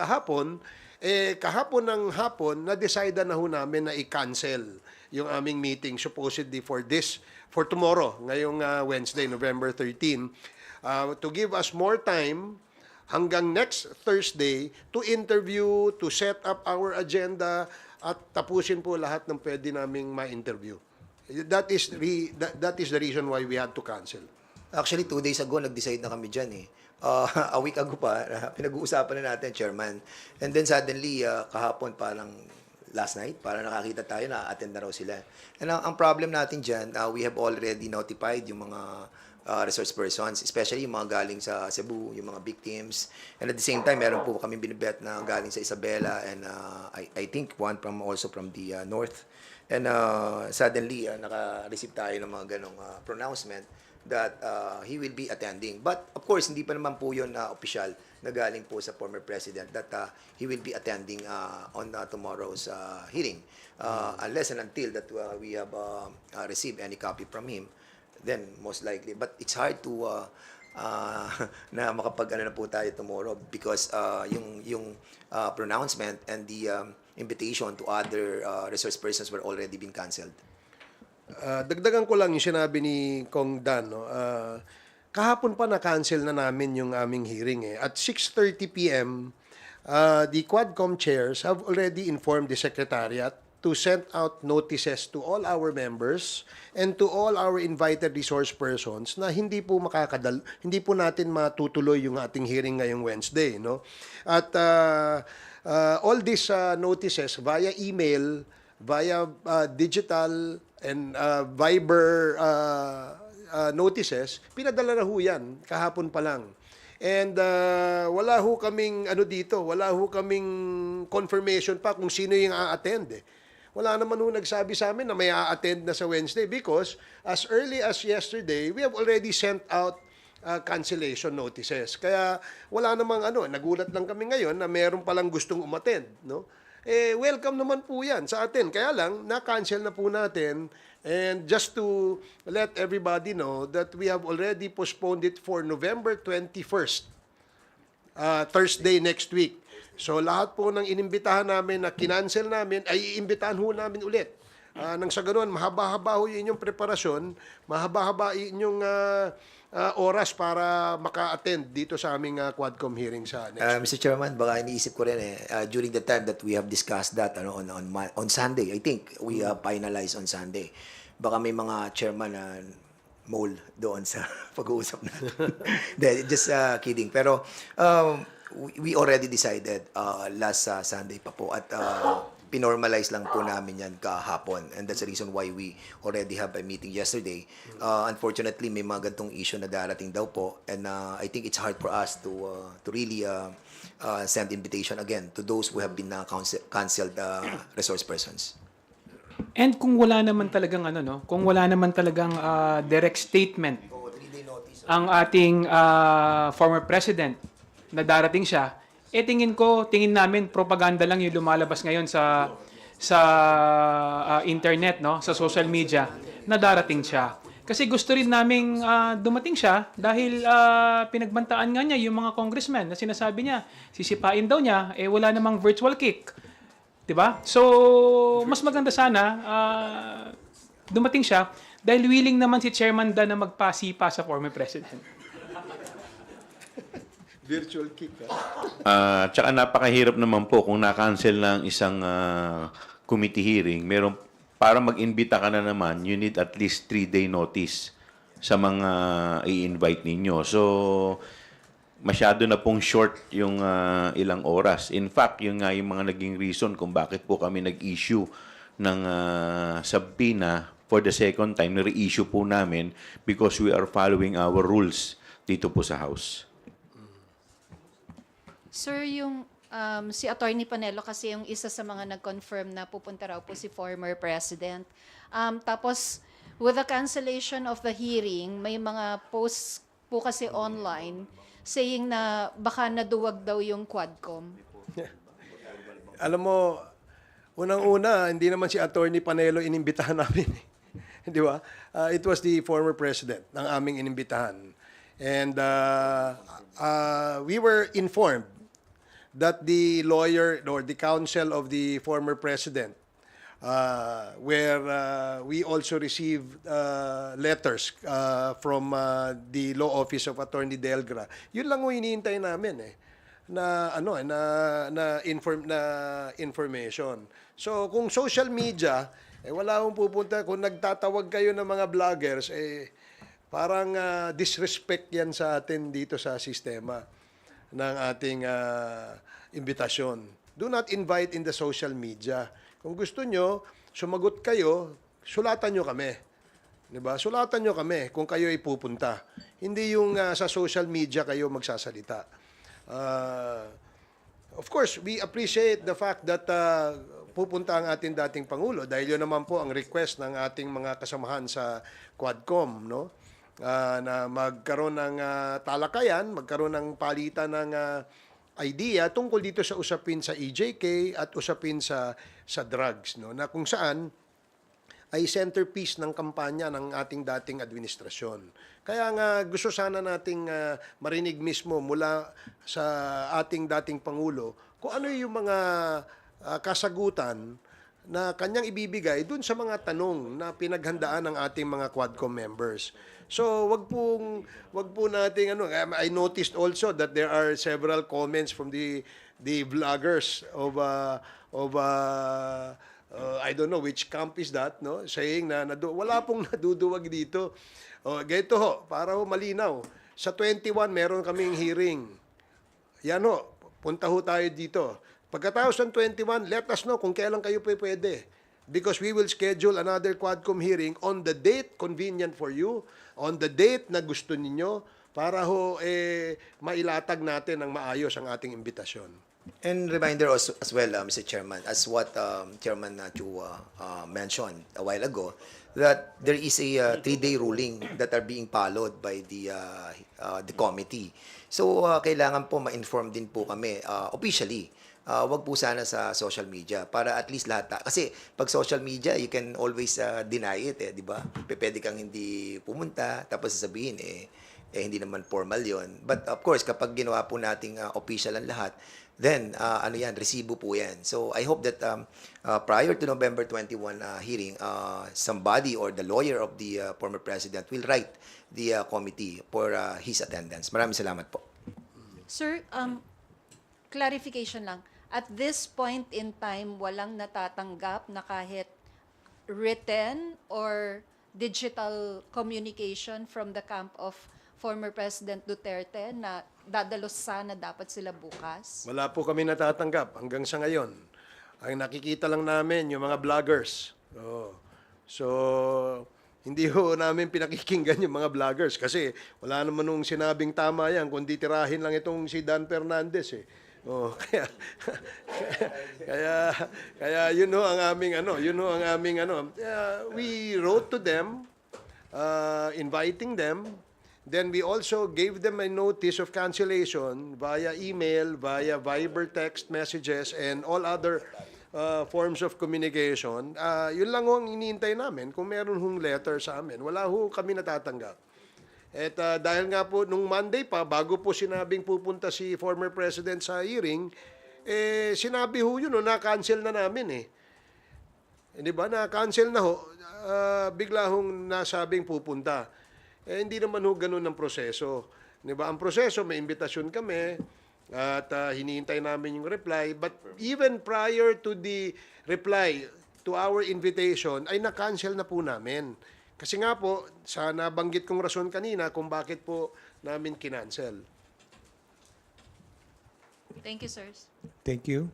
kahapon, kahapon ng hapon, na-decide na ho namin na i-cancel yung aming meeting supposedly for tomorrow, ngayong Wednesday, November 13, to give us more time hanggang next Thursday to interview, to set up our agenda, at tapusin po lahat ng pwede naming ma-interview. That is the reason why we had to cancel. Actually, 2 days ago, nag-decide na kami dyan eh. A week ago pa, pinag-uusapan na natin, Chairman. And then suddenly, kahapon, parang last night, parang nakakita tayo na attend na raw sila. And ang problem natin dyan, we have already notified yung mga resource persons, especially yung mga galing sa Cebu, yung mga victims. And at the same time, meron po kami binibet na galing sa Isabela and I think one also from the north. And suddenly, naka-receive tayo ng mga ganong pronouncement that he will be attending. But of course, hindi pa naman po yun official na galing po sa former president that he will be attending on tomorrow's hearing. Unless and until that we have received any copy from him, then most likely. But it's hard to na makapag-ano na po tayo tomorrow because yung pronouncement and the invitation to other resource persons were already been canceled. Dagdagan ko lang yung sinabi ni Kong Dan. No? Kahapon pa na-cancel na namin yung aming hearing. At 6:30 p.m., the Quadcom chairs have already informed the Secretariat to send out notices to all our members and to all our invited resource persons na hindi po natin matutuloy yung ating hearing ngayong Wednesday. No? At all these notices via email, via digital and Viber notices, pinadala na ho yan kahapon pa lang. And wala ho kaming wala ho kaming confirmation pa kung sino yung a-attend. Wala naman ho nagsabi sa amin na may a-attend na sa Wednesday because as early as yesterday, we have already sent out cancellation notices. Kaya wala namang nagulat lang kami ngayon na meron palang gustong umattend, no? Welcome naman po yan sa atin. Kaya lang, na-cancel na po natin. And just to let everybody know that we have already postponed it for November 21st, Thursday next week. So lahat po ng inimbitahan namin na kinancel namin, ay iimbitahan ho namin ulit. Nang sa ganun, mahaba-haba ho yung inyong preparasyon, mahaba-haba inyong oras para maka-attend dito sa aming Quadcom hearing sa next week. Mr. Chairman, baka iniisip ko rin during the time that we have discussed that on Sunday, I think we finalized on Sunday. Baka may mga chairman na mole doon sa pag-uusap natin. Just kidding. Pero we already decided last Sunday pa po at pinormalize lang po namin yan kahapon. And that's the reason why we already have a meeting yesterday. Unfortunately, may mga gantong issue na darating daw po. And I think it's hard for us to really send invitation again to those who have been canceled resource persons. And kung wala naman talagang kung wala naman talagang direct statement ang ating former president na darating siya, tingin namin propaganda lang yung lumalabas ngayon sa internet, no, sa social media na darating siya. Kasi gusto rin naming dumating siya dahil pinagbantaan nga niya yung mga congressmen na sinasabi niya, sisipain daw niya, wala namang virtual kick. 'Di ba? So, mas maganda sana dumating siya dahil willing naman si Chairman Dan na magpasipa sa former president. Virtual kick. Tsaka napakahirap naman po kung na-cancel ng isang committee hearing. Para mag-imbita ka na naman, you need at least 3-day notice sa mga i-invite ninyo. So, masyado na pong short yung ilang oras. In fact, yung mga naging reason kung bakit po kami nag-issue ng subpoena for the second time, na-reissue po namin because we are following our rules dito po sa House. Sir, yung si Attorney Panelo kasi yung isa sa mga nag-confirm na pupunta raw po si former president. Tapos, with the cancellation of the hearing, may mga posts po kasi online saying na baka naduwag daw yung Quadcom. Alam mo, unang-una, hindi naman si Attorney Panelo inimbitahan namin. Di ba? It was the former president ng aming inimbitahan. And we were informed that the lawyer or the counsel of the former president, where we also received letters from the law office of Attorney Delgra. Yun lang yung hinihintay namin na information. So kung social media, wala akong pupunta. Kung nagtatawag kayo ng mga vloggers, parang disrespect yan sa atin dito sa sistema ng ating imbitasyon. Do not invite in the social media. Kung gusto nyo, sumagot kayo, sulatan nyo kami. Diba? Sulatan nyo kami kung kayo ay pupunta. Hindi yung sa social media kayo magsasalita. Of course, we appreciate the fact that pupunta ang ating dating Pangulo dahil yun naman po ang request ng ating mga kasamahan sa Quadcom, no? Na magkaroon ng talakayan, magkaroon ng palitan ng idea tungkol dito sa usapin sa EJK at usapin sa drugs, no? Na kung saan ay centerpiece ng kampanya ng ating dating administrasyon. Kaya nga gusto sana nating marinig mismo mula sa ating dating Pangulo kung ano yung mga kasagutan na kanyang ibibigay dun sa mga tanong na pinaghandaan ng ating mga Quadcom members. So, wag po nating I noticed also that there are several comments from the vloggers of I don't know which camp is that, no? Saying na wala pong naduduwag dito. Ganito ho, para ho malinaw. Sa 21 meron kaming hearing. Yan ho, punta ho tayo dito. Pagkatapos ng 21, let us know kung kailan kayo pwede. Because we will schedule another Quadcom hearing on the date convenient for you, on the date na gusto ninyo, para ho mailatag natin ng maayos ang ating imbitasyon. And reminder also as well, Mr. Chairman, as what Chairman Chu mentioned a while ago, that there is a 3-day ruling that are being followed by the committee. So kailangan po ma-inform din po kami officially. Wag po sana sa social media para at least lahat. Kasi pag social media, you can always deny it, di ba? Pwede kang hindi pumunta, tapos sasabihin, hindi naman formal yon. But of course, kapag ginawa po nating official ang lahat, then resibo po yan. So I hope that prior to November 21 hearing, somebody or the lawyer of the former president will write the committee for his attendance. Maraming salamat po. Sir, clarification lang. At this point in time, walang natatanggap na kahit written or digital communication from the camp of former President Duterte na dadalos sana dapat sila bukas? Wala po kami natatanggap hanggang sa ngayon. Ang nakikita lang namin yung mga vloggers. So, hindi ho namin pinakikinggan yung mga vloggers kasi wala naman nung sinabing tama yan kundi tirahin lang itong si Dan Fernandez kaya yun ho ang aming we wrote to them inviting them. Then we also gave them a notice of cancellation via email, via Viber text messages, and all other forms of communication. Yun lang ho ang iniintay namin. Kung meron hong letter sa amin, wala ho kami natatanggap. At dahil nga po, nung Monday pa, bago po sinabing pupunta si former president sa hearing, sinabi ho yun, na-cancel na namin Di ba? Na-cancel na ho. Bigla hong nasabing pupunta. Hindi naman ho ganun ang proseso. Di ba? Ang proseso, may imbitasyon kami at hinihintay namin yung reply. But even prior to the reply to our invitation, ay na-cancel na po namin. Kasi nga po, sa nabanggit kong rason kanina kung bakit po namin kinancel. Thank you, sirs. Thank you.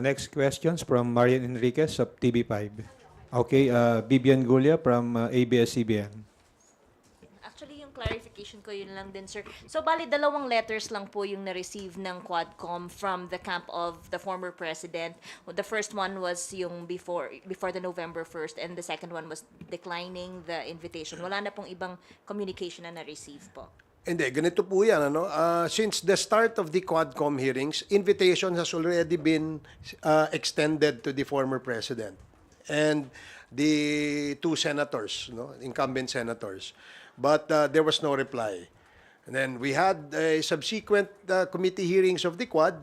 Next questions from Marian Enriquez of TV5. Okay, Bibian Gulia from ABS-CBN. Actually, yung clarification ko yun lang din, sir. So, bali, 2 letters lang po yung na-receive ng Quadcom from the camp of the former president. The first one was yung before the November 1st and the second one was declining the invitation. Wala na pong ibang communication na na-receive po. Hindi, ganito po yan. Since the start of the Quadcom hearings, invitation has already been extended to the former president and the 2 senators, incumbent senators. But there was no reply. And then we had subsequent committee hearings of the Quad.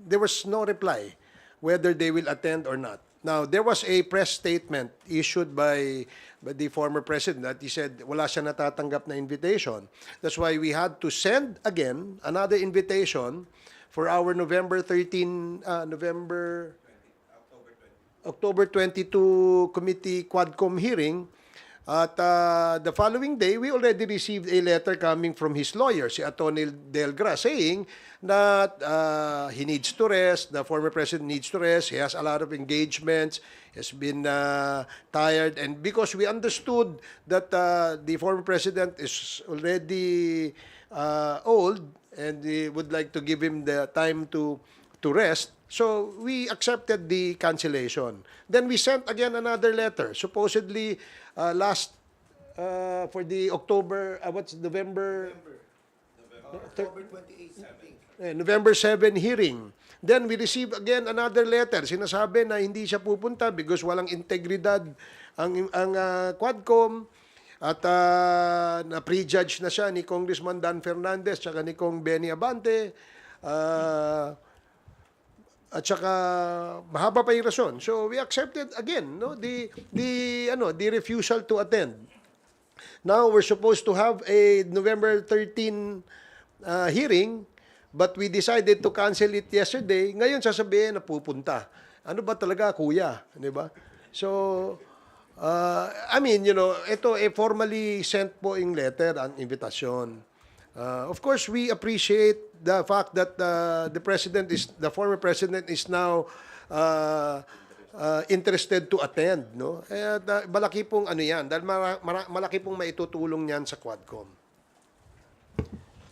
there was no reply whether they will attend or not. Now, there was a press statement issued by the former president that he said wala siya natatanggap na invitation. That's why we had to send again another invitation for our October 22 committee Quadcom hearing. At the following day, we already received a letter coming from his lawyer, si Atty. Delgra, saying that he needs to rest, the former president needs to rest, he has a lot of engagements, has been tired, and because we understood that the former president is already old, and we would like to give him the time to rest, so we accepted the cancellation. Then we sent again another letter, supposedly for the October, November 7 hearing. Then we received again another letter. Sinasabi na hindi siya pupunta because walang integridad ang Quadcom at na-prejudge na siya ni Congressman Dan Fernandez tsaka ni Kong Benny Abante. At saka mahaba pa yung rason. So we accepted again the refusal to attend. Now we're supposed to have a November 13 hearing, but we decided to cancel it yesterday. Ngayon sasabihin na pupunta. Ano ba talaga, kuya? Di ba? So ito formally sent po yung letter, ang invitation. Of course, we appreciate the fact that the former president is now interested to attend, no? Malaki pong yan, dahil malaki pong maitutulong niyan sa Quadcom.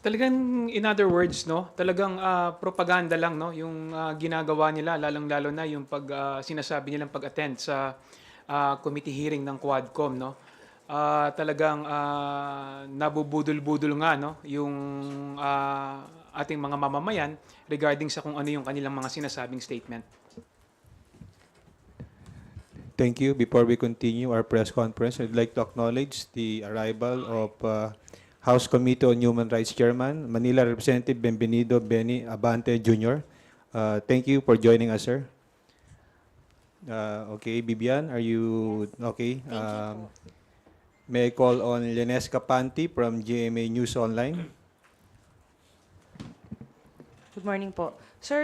Talagang, in other words, no, talagang propaganda lang, no, yung ginagawa nila, lalong-lalo na yung sinasabi nilang pag-attend sa committee hearing ng Quadcom, no. Talagang nabubudol-budol nga, no, yung ating mga mamamayan regarding sa kung ano yung kanilang mga sinasabing statement. Thank you. Before we continue our press conference, I'd like to acknowledge the arrival of House Committee on Human Rights Chairman, Manila Representative Bienvenido Benny Abante Jr. Thank you for joining us, sir. Okay, Bibian, are you okay? May I call on Lenes Capanti from GMA News Online? Good morning po. Sir,